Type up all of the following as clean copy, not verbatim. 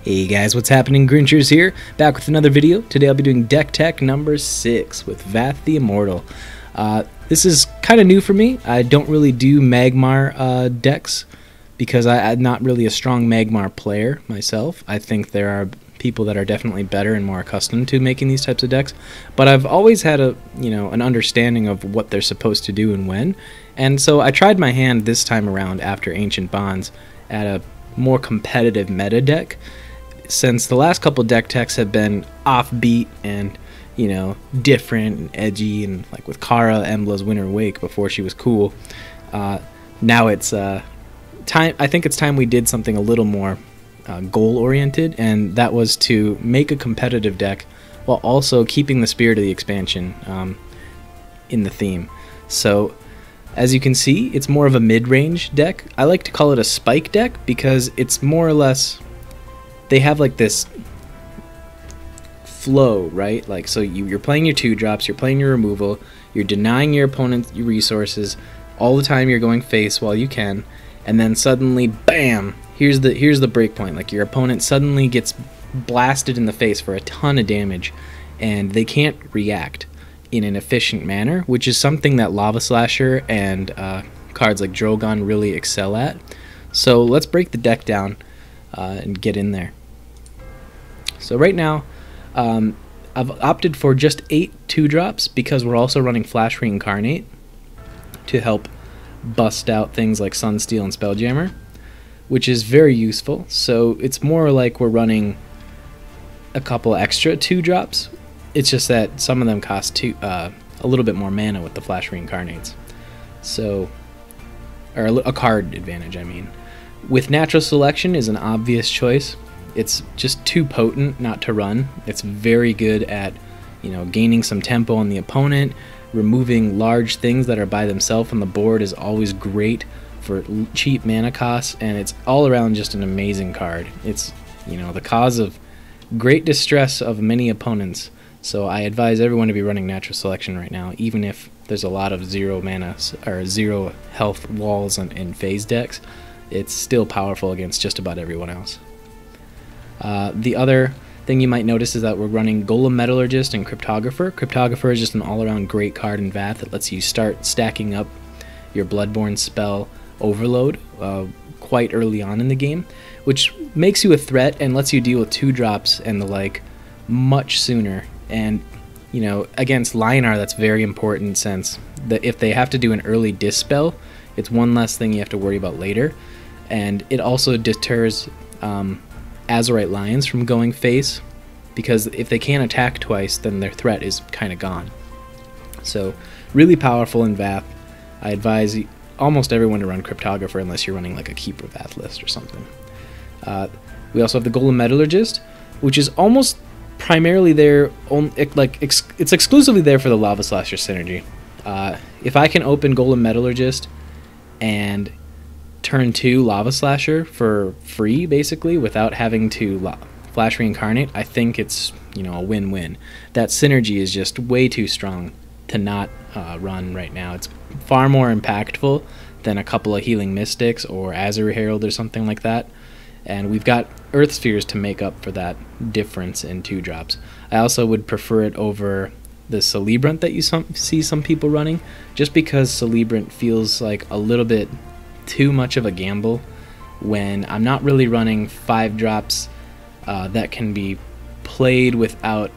Hey guys, what's happening? GrincherZ here, back with another video. Today I'll be doing deck tech number 6 with Vaath the Immortal. This is kind of new for me. I don't really do Magmar decks because I'm not really a strong Magmar player myself. I think there are people that are definitely better and more accustomed to making these types of decks, but I've always had an understanding of what they're supposed to do and when, and so I tried my hand this time around after Ancient Bonds at a more competitive meta deck, since the last couple deck techs have been offbeat and different and edgy, and like with Kara, Embla's Winter Wake before she was cool. Now it's time. I think it's time we did something a little more goal oriented, and that was to make a competitive deck while also keeping the spirit of the expansion in the theme. So as you can see, it's more of a mid-range deck. I like to call it a spike deck because it's more or less, they have like this flow, right? Like, so you're playing your 2-drops, you're playing your removal, you're denying your opponent your resources all the time, you're going face while you can, and then suddenly, bam, here's the break point. Like, your opponent suddenly gets blasted in the face for a ton of damage, and they can't react in an efficient manner, which is something that Lava Slasher and cards like Drogon really excel at. So let's break the deck down and get in there. So right now, I've opted for just 8 2-drops because we're also running Flash Reincarnate to help bust out things like Sunsteel and Spelljammer, which is very useful. So it's more like we're running a couple extra 2-drops. It's just that some of them cost a little bit more mana with the Flash Reincarnates. So, or a card advantage, I mean. With Natural Selection is an obvious choice. It's just too potent not to run. It's very good at, gaining some tempo on the opponent. Removing large things that are by themselves on the board is always great for cheap mana costs, and it's all around just an amazing card. It's, the cause of great distress of many opponents. So I advise everyone to be running Natural Selection right now, even if there's a lot of 0 mana or 0 health walls in phase decks. It's still powerful against just about everyone else. The other thing you might notice is that we're running Golem Metallurgist and Cryptographer. Cryptographer is just an all-around great card in Vaath that lets you start stacking up your Bloodborne spell overload quite early on in the game, which makes you a threat and lets you deal with 2-drops and the like much sooner. And against Lion-R, that's very important, since if they have to do an early dispel, it's one less thing you have to worry about later. And it also deters Azurite Lions from going face, because if they can't attack twice, then their threat is kind of gone. So really powerful in Vaath. I advise almost everyone to run Cryptographer unless you're running like a Keeper Vaath list or something. We also have the Golem Metallurgist, which is almost primarily there, it's exclusively there for the Lava Slasher synergy. If I can open Golem Metallurgist and turn 2 Lava Slasher for free, basically, without having to Flash Reincarnate, I think it's a win-win. That synergy is just way too strong to not run right now. It's far more impactful than a couple of Healing Mystics or Azure Herald or something like that. And we've got Earth Spheres to make up for that difference in 2-drops. I also would prefer it over the Celebrant that you see some people running, just because Celebrant feels like a little bit too much of a gamble when I'm not really running 5-drops that can be played without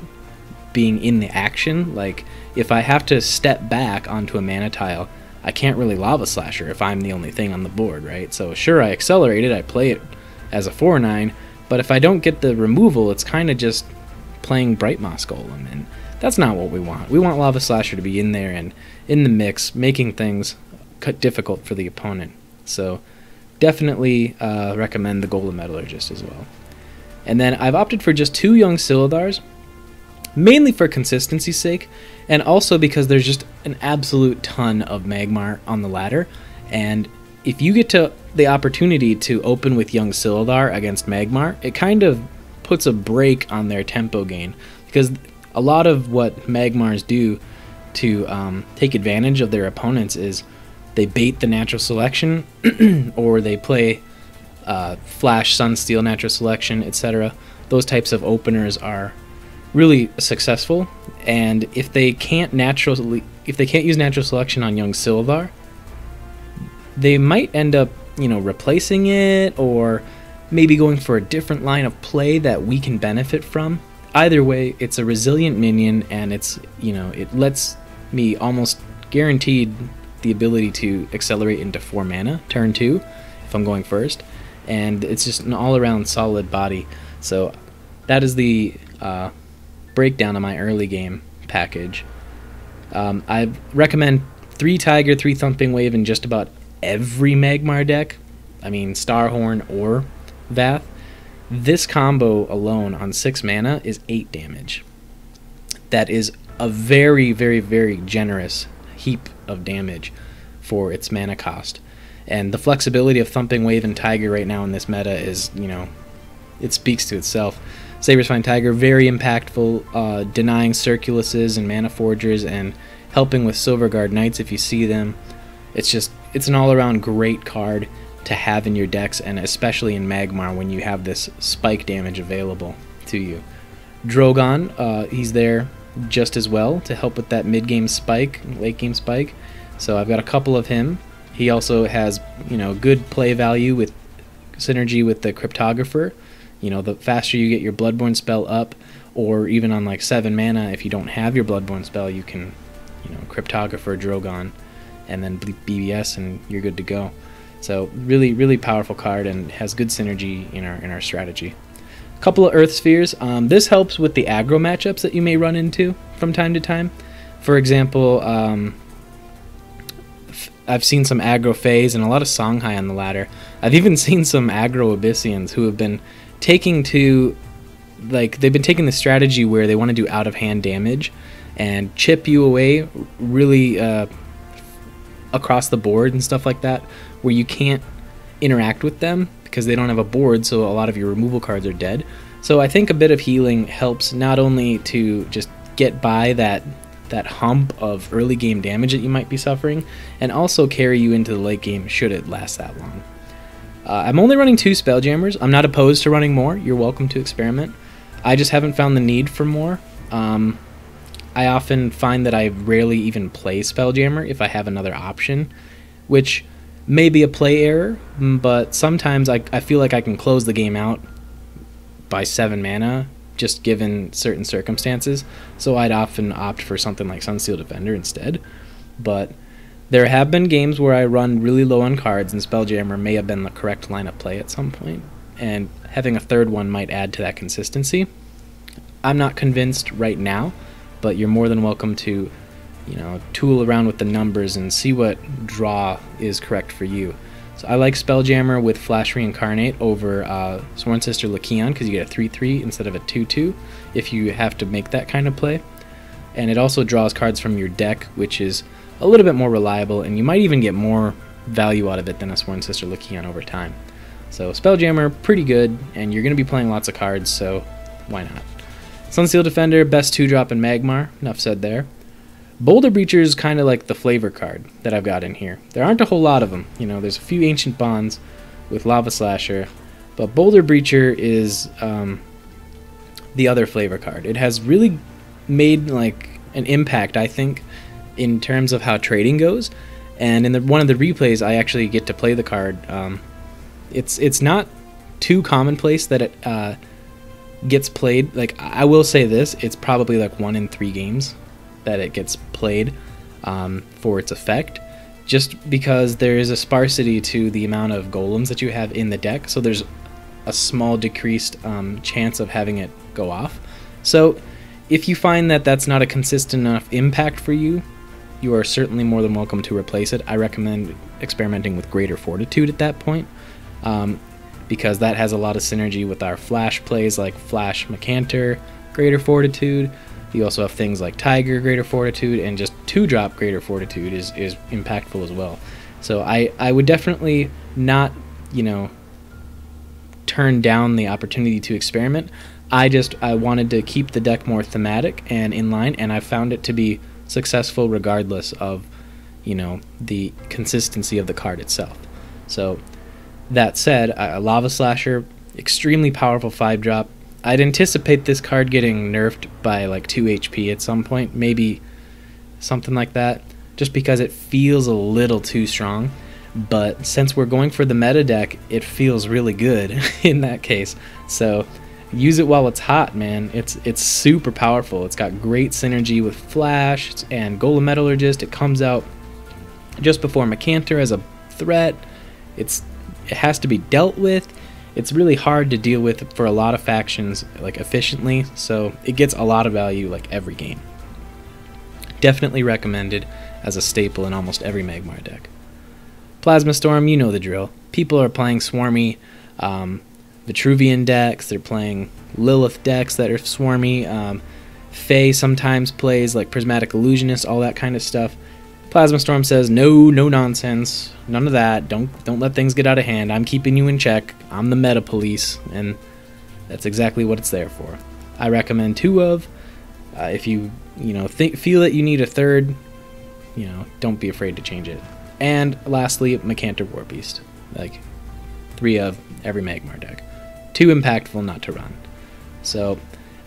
being in the action. Like, if I have to step back onto a mana tile, I can't really Lava Slasher if I'm the only thing on the board, right? So sure, I accelerate it, I play it as a 4/9, but if I don't get the removal, it's kind of just playing Bright Moss Golem, and that's not what we want. We want Lava Slasher to be in there and in the mix, making things difficult for the opponent. So definitely recommend the Golem Metallurgist as well. And then I've opted for just 2 Young Silithars, mainly for consistency's sake, and also because there's just an absolute ton of Magmar on the ladder, and if you get to the opportunity to open with Young Silithar against Magmar, it kind of puts a brake on their tempo gain, because a lot of what Magmars do to take advantage of their opponents is they bait the Natural Selection or they play Flash, Sunsteel, Natural Selection, etc. Those types of openers are really successful, and if they can't use Natural Selection on young Sylvar, they might end up, you know, replacing it, or maybe going for a different line of play that we can benefit from. Either way, it's a resilient minion, and it's, you know, it lets me almost guaranteed the ability to accelerate into 4 mana turn 2 if I'm going first, and it's just an all-around solid body. So that is the breakdown of my early game package. I recommend 3 Tiger, 3 Thumping Wave in just about every Magmar deck. I mean, Starhorn or Vaath. This combo alone on 6 mana is 8 damage. That is a very, very, very generous heap of damage for its mana cost. And the flexibility of Thumping Wave and Tiger right now in this meta is, you know, it speaks to itself. Saber's Fine Tiger, very impactful, denying Circuluses and Mana Forgers and helping with Silverguard Knights if you see them. It's an all-around great card to have in your decks, and especially in Magmar when you have this spike damage available to you. Drogon, he's there just as well to help with that mid-game spike, late-game spike. So I've got a couple of him. He also has, you know, good play value with synergy with the Cryptographer. You know, the faster you get your Bloodborne spell up, or even on like 7 mana, if you don't have your Bloodborne spell, you can, you know, Cryptographer Drogon and then BBS and you're good to go. So really, really powerful card and has good synergy in our strategy. A couple of Earth Spheres. This helps with the aggro matchups that you may run into from time to time. For example, I've seen some aggro Fays and a lot of Songhai on the ladder. I've even seen some aggro Abyssians who have been taking to, like, they've been taking the strategy where they want to do out of hand damage and chip you away really across the board and stuff like that, where you can't interact with them because they don't have a board, so a lot of your removal cards are dead. So I think a bit of healing helps not only to just get by that hump of early game damage that you might be suffering, and also carry you into the late game should it last that long. I'm only running 2 Spelljammers. I'm not opposed to running more. You're welcome to experiment. I just haven't found the need for more. I often find that I rarely even play Spelljammer if I have another option, which may be a play error, but sometimes I feel like I can close the game out by 7 mana, just given certain circumstances, so I'd often opt for something like Sunsteel Defender instead. But there have been games where I run really low on cards, and Spelljammer may have been the correct line of play at some point, and having a third one might add to that consistency. I'm not convinced right now, but you're more than welcome to, you know, tool around with the numbers and see what draw is correct for you. So I like Spelljammer with Flash Reincarnate over Sworn Sister Lakion because you get a 3/3 instead of a 2/2 if you have to make that kind of play. And it also draws cards from your deck, which is a little bit more reliable, and you might even get more value out of it than a Sworn Sister Lakion over time. So Spelljammer, pretty good, and you're going to be playing lots of cards, so why not? Sunsteel Defender, best 2-drop in Magmar, enough said there. Boulder Breacher is kind of like the flavor card that I've got in here. There aren't a whole lot of them. You know, there's a few Ancient Bonds with Lava Slasher, but Boulder Breacher is the other flavor card. It has really made like an impact, I think, in terms of how trading goes. And in one of the replays, I actually get to play the card. It's not too commonplace that it gets played. Like, I will say this, it's probably like 1 in 3 games that it gets played for its effect, just because there is a sparsity to the amount of golems that you have in the deck, so there's a small decreased chance of having it go off. So if you find that that's not a consistent enough impact for you, you are certainly more than welcome to replace it. I recommend experimenting with Greater Fortitude at that point, because that has a lot of synergy with our flash plays like Flash Macanter, Greater Fortitude. You also have things like Tiger, Greater Fortitude, and just 2-drop Greater Fortitude is impactful as well. So I would definitely not, you know, turn down the opportunity to experiment. I wanted to keep the deck more thematic and in line, and I found it to be successful regardless of, you know, the consistency of the card itself. So That said, a Lava Slasher, extremely powerful 5-drop. I'd anticipate this card getting nerfed by like 2 HP at some point, maybe something like that, just because it feels a little too strong. But since we're going for the meta deck, it feels really good in that case. So use it while it's hot, man. It's super powerful. It's got great synergy with Flash and Golem Metallurgist. It comes out just before Mechanter as a threat. It has to be dealt with. It's really hard to deal with for a lot of factions, like, efficiently, so it gets a lot of value like every game. Definitely recommended as a staple in almost every Magmar deck. Plasma Storm, you know the drill. People are playing swarmy Vitruvian decks. They're playing Lilith decks that are swarmy. Fae sometimes plays like Prismatic Illusionist, all that kind of stuff. Plasma Storm says, no nonsense, none of that. Don't let things get out of hand. I'm keeping you in check. I'm the meta police, and that's exactly what it's there for. I recommend 2 of. If you feel that you need a third, don't be afraid to change it. And lastly, Mechanter Warbeast, like 3 of every Magmar deck. Too impactful not to run. So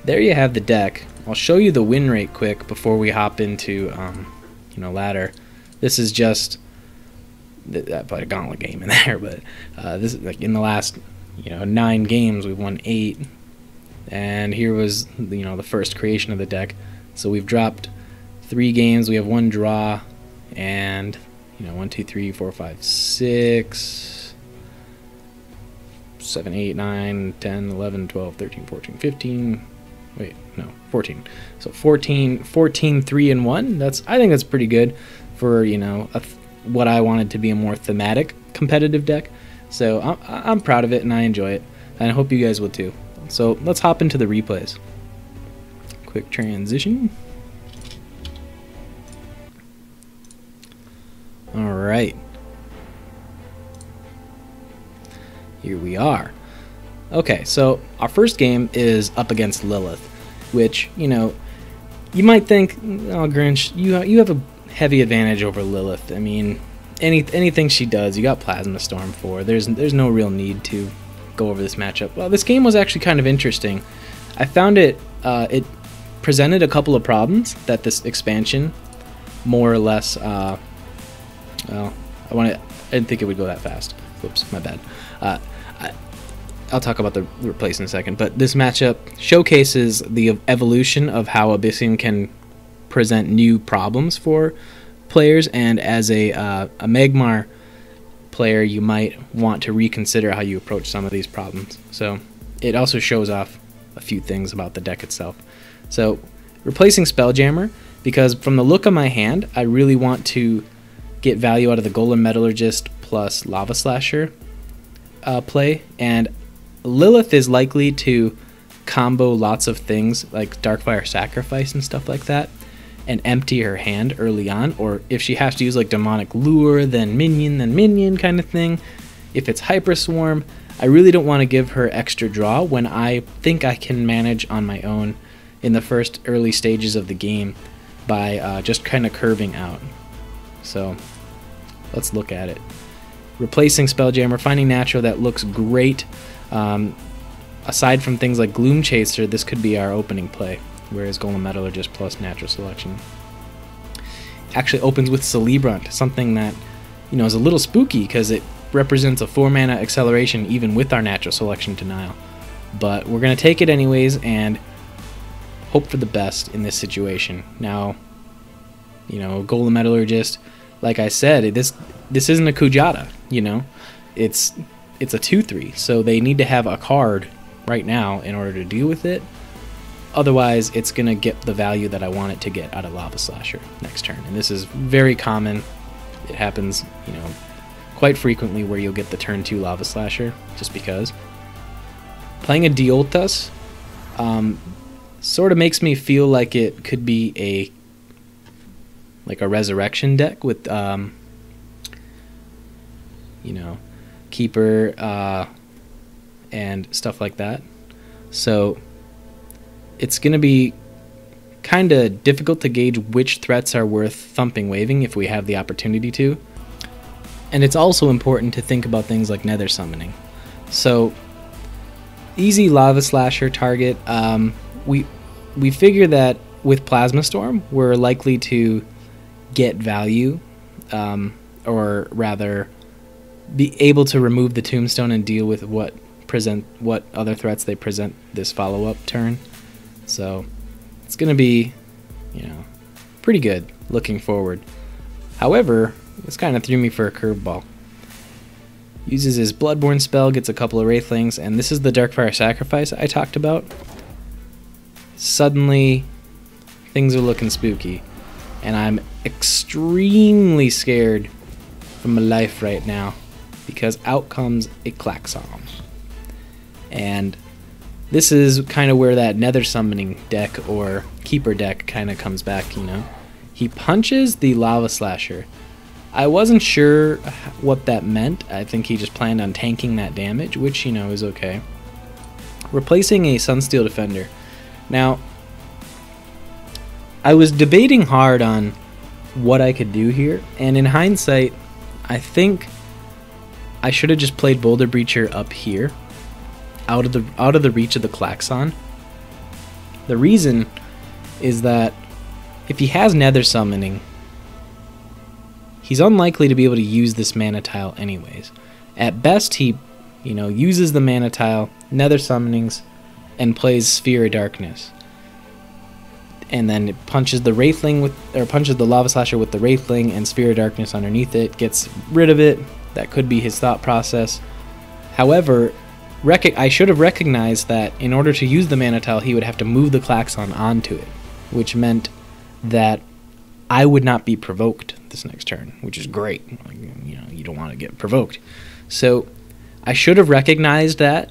there you have the deck. I'll show you the win rate quick before we hop into ladder. This is just, I played a gauntlet game in there, but this is like in the last 9 games we've won 8, and here was the first creation of the deck. So we've dropped 3 games. We have 1 draw, and 1, 2, 3, 4, 5, 6, 7, 8, 9, 10, 11, 12, 13, 14, 15. Wait, no, 14. So 14, 3 and 1. I think that's pretty good for what I wanted to be a more thematic competitive deck. So I'm proud of it and I enjoy it, and I hope you guys will too. So let's hop into the replays. Quick transition. All right, here we are. Okay, so our first game is up against Lilith, which, you might think, oh, Grinch, you have a heavy advantage over Lilith. I mean, anything she does, you got Plasma Storm for. There's no real need to go over this matchup. Well, this game was actually kind of interesting. I found it presented a couple of problems that this expansion more or less, well, I didn't think it would go that fast. Whoops, my bad. I'll talk about the replace in a second, but this matchup showcases the evolution of how Abyssian can present new problems for players, and as a Magmar player, you might want to reconsider how you approach some of these problems. So it also shows off a few things about the deck itself. So replacing Spelljammer, because from the look of my hand, I really want to get value out of the Golem Metallurgist plus Lava Slasher play, and Lilith is likely to combo lots of things like Darkfire Sacrifice and stuff like that and empty her hand early on, or if she has to use like Demonic Lure, then Minion kind of thing. If it's Hyper Swarm, I really don't want to give her extra draw when I think I can manage on my own in the first early stages of the game by just kind of curving out. So let's look at it. Replacing Spelljammer, finding natural that looks great. Aside from things like Gloom Chaser, this could be our opening play, whereas Golem Metallurgist plus Natural Selection actually opens with Celebrant, something that is a little spooky because it represents a 4-mana acceleration even with our Natural Selection denial. But we're going to take it anyways and hope for the best in this situation. Now, Golem Metallurgist, like I said, this isn't a Kujata, it's a 2/3, so they need to have a card right now in order to deal with it. Otherwise, it's going to get the value that I want it to get out of Lava Slasher next turn. And this is very common. It happens, quite frequently where you'll get the turn 2 Lava Slasher, just because. Playing a Duelyst sort of makes me feel like it could be a Resurrection deck with, Keeper and stuff like that. So it's going to be kind of difficult to gauge which threats are worth thumping waving if we have the opportunity to. And it's also important to think about things like nether summoning. So, easy lava slasher target. We figure that with Plasma Storm, we're likely to get value, or rather, be able to remove the Tombstone and deal with what other threats they present this follow-up turn. So, it's going to be, pretty good looking forward. However, this kind of threw me for a curveball. Uses his Bloodborne spell, gets a couple of Wraithlings, and this is the Darkfire Sacrifice I talked about. Suddenly, things are looking spooky, and I'm extremely scared for my life right now, because out comes a Klaxon. And this is kind of where that Nether Summoning deck or Keeper deck kind of comes back, He punches the Lava Slasher. I wasn't sure what that meant. I think he just planned on tanking that damage, which, is okay. Replacing a Sunsteel Defender. Now, I was debating hard on what I could do here, and in hindsight, I think I should have just played Boulder Breacher up here, out of the reach of the Klaxon. The reason is that if he has Nether Summoning, he's unlikely to be able to use this mana tile anyways. At best, he, uses the mana tile, Nether Summonings, and plays Sphere of Darkness. And then it punches the punches the Lava Slasher with the Wraithling and Sphere of Darkness underneath it, gets rid of it. That could be his thought process. However, I should have recognized that in order to use the mana tile, he would have to move the Klaxon onto it, which meant that I would not be provoked this next turn, which is great. You don't want to get provoked. So I should have recognized that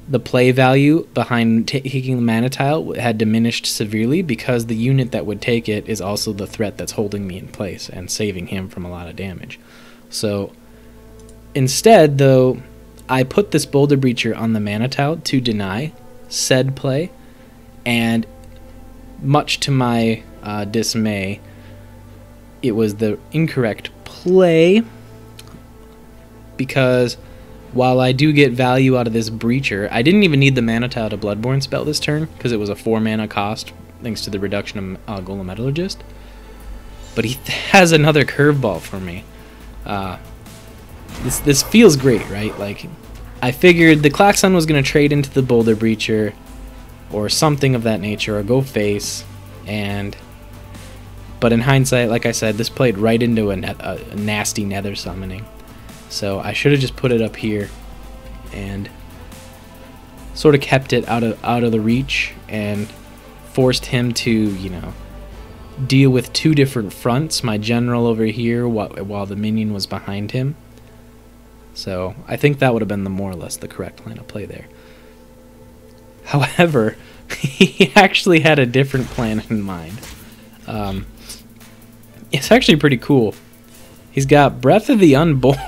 the play value behind taking the mana tile had diminished severely, because the unit that would take it is also the threat that's holding me in place and saving him from a lot of damage. So instead, though, I put this Boulder Breacher on the mana tile to deny said play, and much to my dismay, it was the incorrect play, because while I do get value out of this Breacher, I didn't even need the mana tile to Bloodborne spell this turn, because it was a 4 mana cost thanks to the reduction of Golem Metallurgist. But he has another curveball for me. This feels great, right? Like, I figured the Klaxon was going to trade into the Boulder Breacher or something of that nature, or go face, but in hindsight, like I said, this played right into a nasty Nether Summoning. So I should have just put it up here and sort of kept it out of the reach and forced him to, deal with two different fronts. My general over here while the minion was behind him. So I think that would have been more or less the correct line of play there. However, he actually had a different plan in mind. It's actually pretty cool. He's got Breath of the Unborn.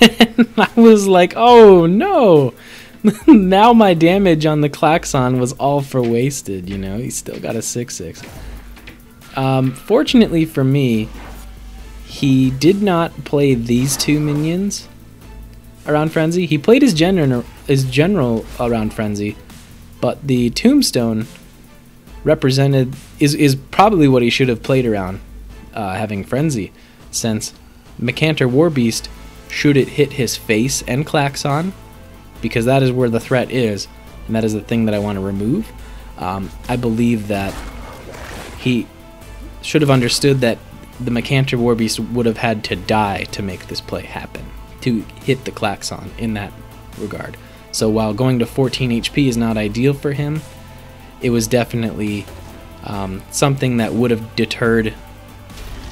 And I was like, oh no! Now my damage on the Klaxon was all for wasted, He's still got a 6/6. Fortunately for me, he did not play these two minions around Frenzy. He played his general around Frenzy, but the Tombstone is probably what he should have played around having Frenzy, since Mechantor Warbeast, should it hit his face and Klaxon, because that is where the threat is, and that is the thing that I want to remove. I believe that he should have understood that the Mechantor Warbeast would have had to die to make this play happen, to hit the Klaxon in that regard. So while going to 14 HP is not ideal for him, it was definitely something that would have deterred,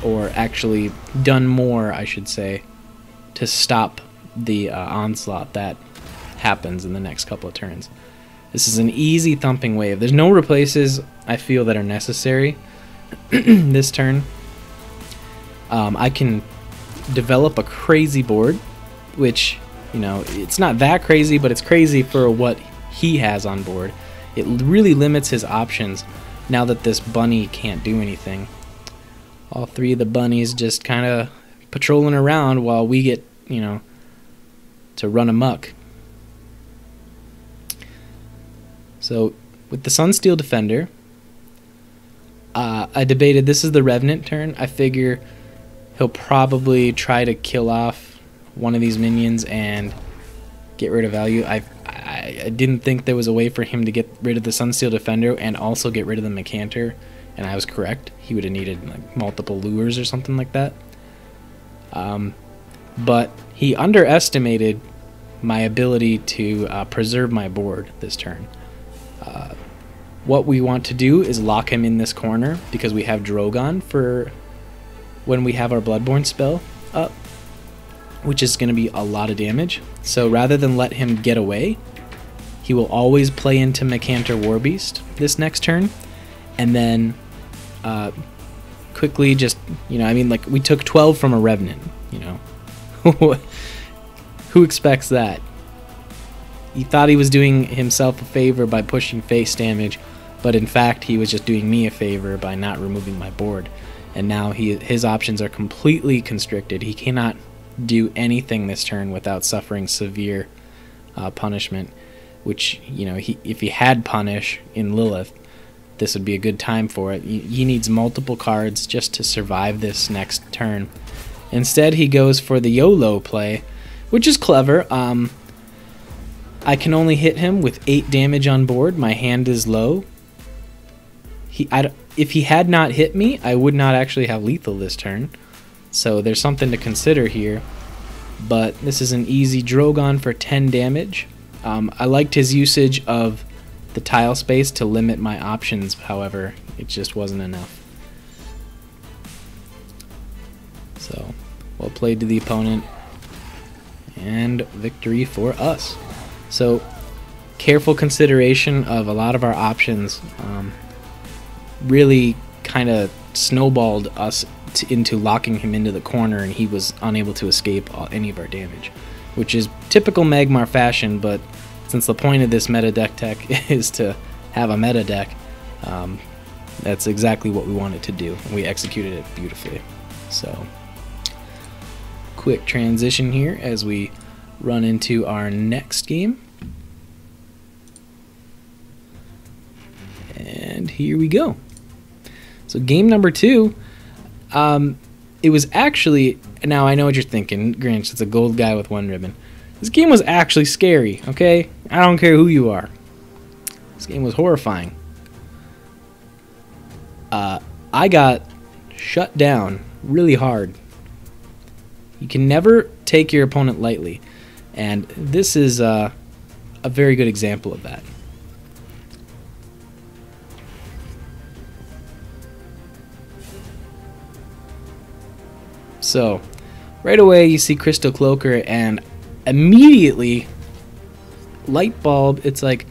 or actually done more, I should say, to stop the onslaught that happens in the next couple of turns. This is an easy thumping wave. There's no replaces I feel that are necessary this turn. I can develop a crazy board, which, it's not that crazy, but it's crazy for what he has on board. It really limits his options now that this bunny can't do anything. All three of the bunnies just kind of patrolling around while we get, to run amok. So with the Sunsteel Defender, I debated, this is the Revenant turn. I figure he'll probably try to kill off one of these minions and get rid of value. I didn't think there was a way for him to get rid of the Sunsteel Defender and also get rid of the Mecanter, and I was correct. He would have needed like multiple lures or something like that. But he underestimated my ability to preserve my board this turn. What we want to do is lock him in this corner because we have Drogon for when we have our Bloodborne spell up, which is going to be a lot of damage. So rather than let him get away, he will always play into Mecanter Warbeast this next turn, and then quickly just, like we took 12 from a Revenant, Who expects that? He thought he was doing himself a favor by pushing face damage, but in fact he was just doing me a favor by not removing my board. And now his options are completely constricted. He cannot do anything this turn without suffering severe punishment, which, if he had Punish in Lilith, this would be a good time for it. He needs multiple cards just to survive this next turn. Instead, he goes for the YOLO play, which is clever. I can only hit him with 8 damage on board. My hand is low. If he had not hit me, I would not actually have lethal this turn. So there's something to consider here. But this is an easy Drogon for 10 damage. I liked his usage of the tile space to limit my options, however, it just wasn't enough. So, well played to the opponent, and victory for us. So, careful consideration of a lot of our options really kind of snowballed us into locking him into the corner, and he was unable to escape any of our damage, which is typical Magmar fashion. But since the point of this meta deck tech is to have a meta deck, that's exactly what we wanted to do. We executed it beautifully. So, quick transition here as we run into our next game. And here we go. So game number 2, it was actually, now I know what you're thinking, Grinch, it's a gold guy with 1 ribbon. This game was actually scary, okay? I don't care who you are. This game was horrifying. I got shut down really hard. You can never take your opponent lightly, and this is a very good example of that. So, right away you see Crystal Cloaker, and immediately, light bulb, it's like,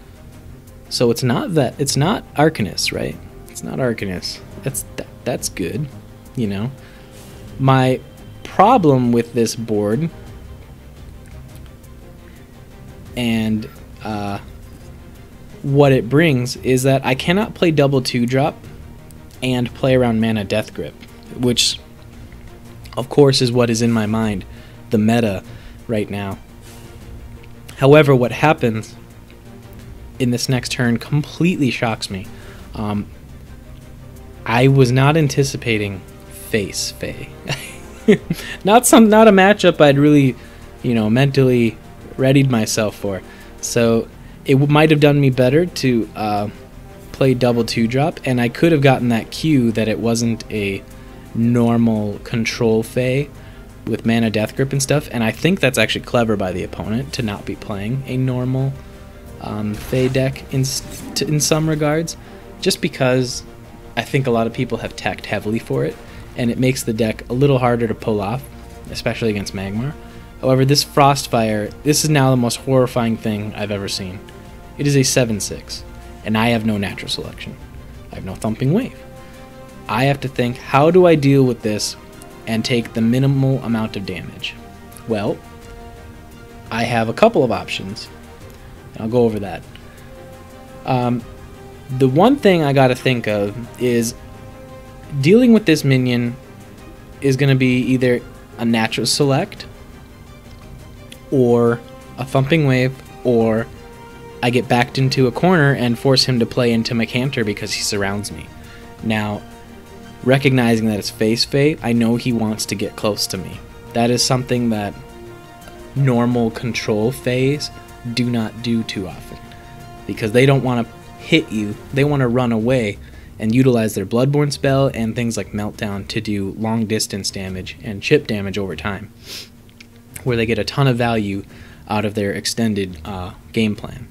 so it's not Arcanist, right? It's not Arcanist. That's good, My problem with this board and what it brings is that I cannot play double 2-drop and play around Mana Death Grip, which of course is what is in my mind, the meta right now. However, what happens in this next turn completely shocks me. I was not anticipating face Fae. not a matchup I'd really, mentally readied myself for. So it might have done me better to play double 2-drop, and I could have gotten that cue that it wasn't a normal control Fae with Mana Death Grip and stuff, and I think that's actually clever by the opponent to not be playing a normal Fae deck in some regards, just because I think a lot of people have teched heavily for it, and it makes the deck a little harder to pull off, especially against Magmar. However, this Frostfire, this is now the most horrifying thing I've ever seen. It is a 7/6, and I have no natural selection. I have no Thumping Wave. I have to think, how do I deal with this and take the minimal amount of damage? Well, I have a couple of options. I'll go over that. The one thing I gotta think of is dealing with this minion is going to be either a natural select, or a thumping wave, or I get backed into a corner and force him to play into my counter because he surrounds me. Now, recognizing that it's face Fae, I know he wants to get close to me. That is something that normal control Faes do not do too often, because they don't want to hit you, they want to run away and utilize their Bloodborne spell and things like Meltdown to do long distance damage and chip damage over time, where they get a ton of value out of their extended game plan.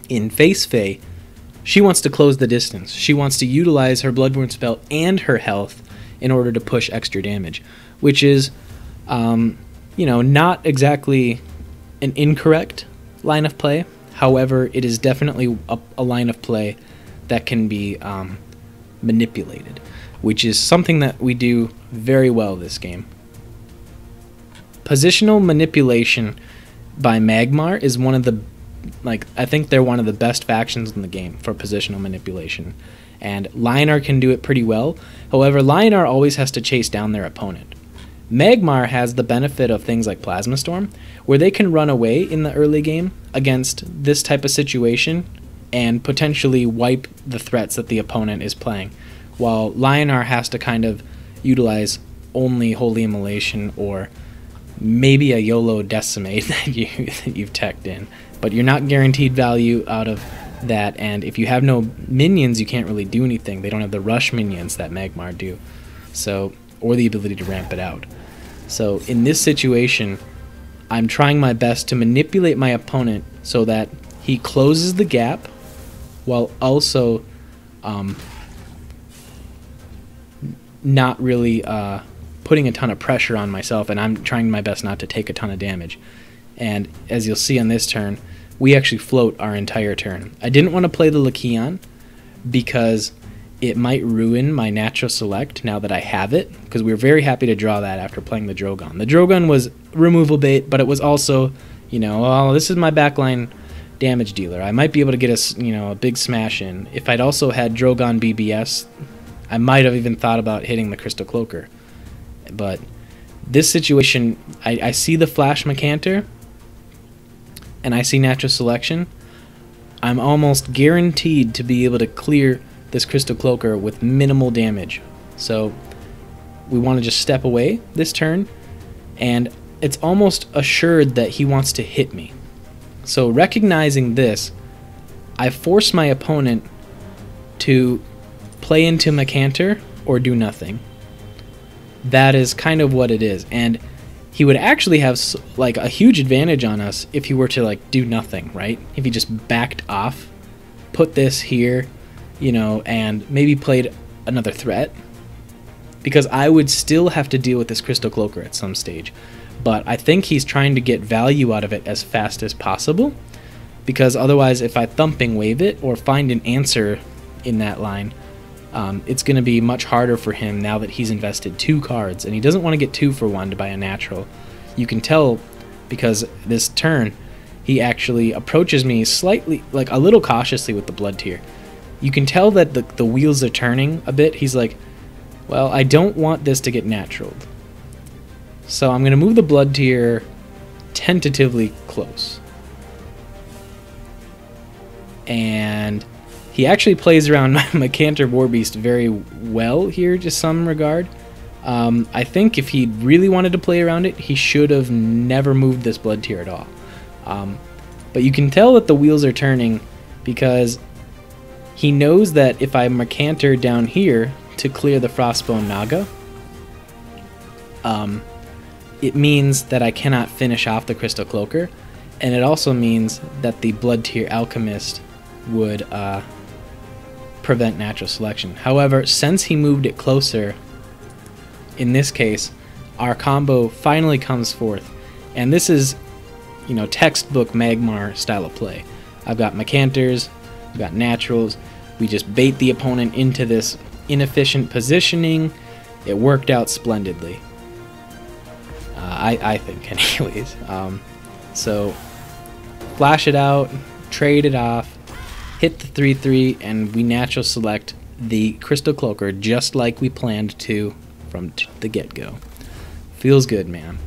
In Face Fae, she wants to close the distance. She wants to utilize her Bloodborne spell and her health in order to push extra damage, which is, not exactly an incorrect line of play. However, it is definitely a line of play that can be manipulated, which is something that we do very well this game. Positional manipulation by Magmar is one of the, I think they're one of the best factions in the game for positional manipulation. And Lionar can do it pretty well. However, Lionar always has to chase down their opponent. Magmar has the benefit of things like Plasma Storm, where they can run away in the early game against this type of situation and potentially wipe the threats that the opponent is playing, while Lionar has to kind of utilize only Holy Immolation or maybe a YOLO Decimate that you've teched in. But you're not guaranteed value out of that, and if you have no minions, you can't really do anything. They don't have the rush minions that Magmar do, so, or the ability to ramp it out. So in this situation, I'm trying my best to manipulate my opponent so that he closes the gap while also not really putting a ton of pressure on myself, and I'm trying my best not to take a ton of damage. And as you'll see on this turn, we actually float our entire turn. I didn't want to play the Lycaon because it might ruin my natural select now that I have it, because we were very happy to draw that after playing the Drogon. The Drogon was removal bait, but it was also, oh, this is my backline damage dealer. I might be able to get a big smash in. If I'd also had Drogon BBS, I might have even thought about hitting the Crystal Cloaker. But this situation, I see the Flash Macanter, and I see natural selection. I'm almost guaranteed to be able to clear this Crystal Cloaker with minimal damage. So we want to just step away this turn, and it's almost assured that he wants to hit me. So recognizing this, I force my opponent to play into Macanter or do nothing. That is kind of what it is, and he would actually have a huge advantage on us if he were to do nothing, right? If he just backed off, put this here, and maybe played another threat, because I would still have to deal with this Crystal Cloaker at some stage. But I think he's trying to get value out of it as fast as possible, because otherwise if I thumping wave it or find an answer in that line, it's going to be much harder for him now that he's invested 2 cards, and he doesn't want to get 2 for 1 to buy a natural. You can tell because this turn he actually approaches me slightly, a little cautiously with the Blood Tear. You can tell that the wheels are turning a bit. He's like, well, I don't want this to get naturaled, so I'm going to move the Blood Tear tentatively close. And he actually plays around Macanter Warbeast very well here to some regard. I think if he really wanted to play around it, he should have never moved this Blood Tear at all. But you can tell that the wheels are turning because he knows that if I Macanter down here to clear the Frostbone Naga, it means that I cannot finish off the Crystal Cloaker, and it also means that the Blood Tear Alchemist would prevent natural selection. However, since he moved it closer, in this case, our combo finally comes forth, and this is, textbook Magmar style of play. I've got Macanters, I've got naturals. We just bait the opponent into this inefficient positioning. It worked out splendidly. I think, anyways. So, flash it out, trade it off, hit the 3/3, and we natural select the Crystal Cloaker just like we planned to from the get-go. Feels good, man.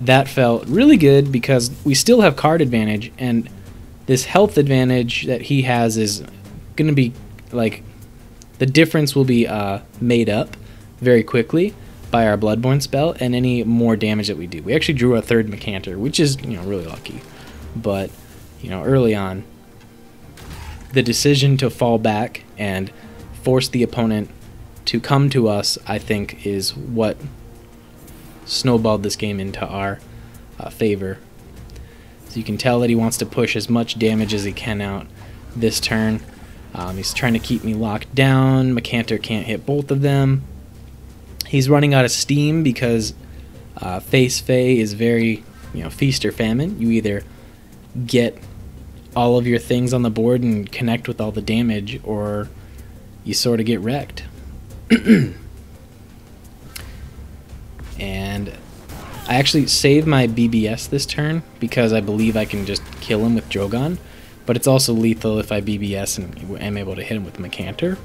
That felt really good because we still have card advantage, and this health advantage that he has is going to be, like, the difference will be made up very quickly by our Bloodborne spell and any more damage that we do. We actually drew a third Macanter, which is, really lucky. But, early on, the decision to fall back and force the opponent to come to us, I think, is what snowballed this game into our favor. So you can tell that he wants to push as much damage as he can out this turn. He's trying to keep me locked down. Macanter can't hit both of them. He's running out of steam because Face Fey is very, feast or famine. You either get all of your things on the board and connect with all the damage, or you sort of get wrecked. And I actually saved my BBS this turn because I believe I can just kill him with Drogon, but it's also lethal if I BBS and am able to hit him with Macanter.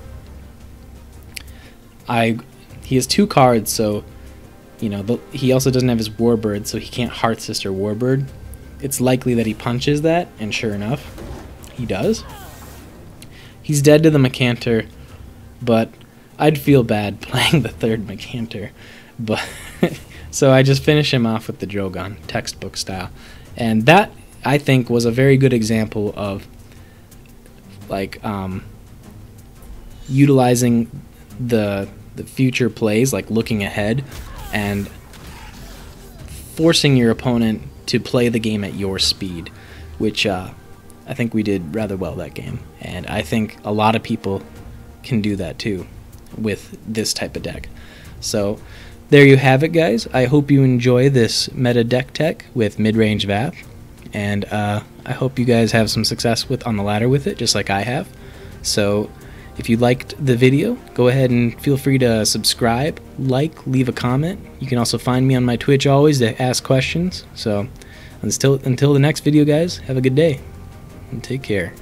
He has 2 cards, so he also doesn't have his Warbird, so he can't Hearth Sister Warbird. It's likely that he punches that, and sure enough, he does. He's dead to the Macanter, but I'd feel bad playing the third Macanter. But so I just finish him off with the Drogon, textbook style. And that, I think, was a very good example of, like, utilizing the future plays, like looking ahead, and forcing your opponent to play the game at your speed, which I think we did rather well that game. And I think a lot of people can do that too with this type of deck. So there you have it, guys. I hope you enjoy this meta deck tech with mid-range Vaath, and I hope you guys have some success on the ladder with it, just like I have. So if you liked the video, go ahead and feel free to subscribe, leave a comment. You can also find me on my Twitch always to ask questions. So until the next video, guys, have a good day and take care.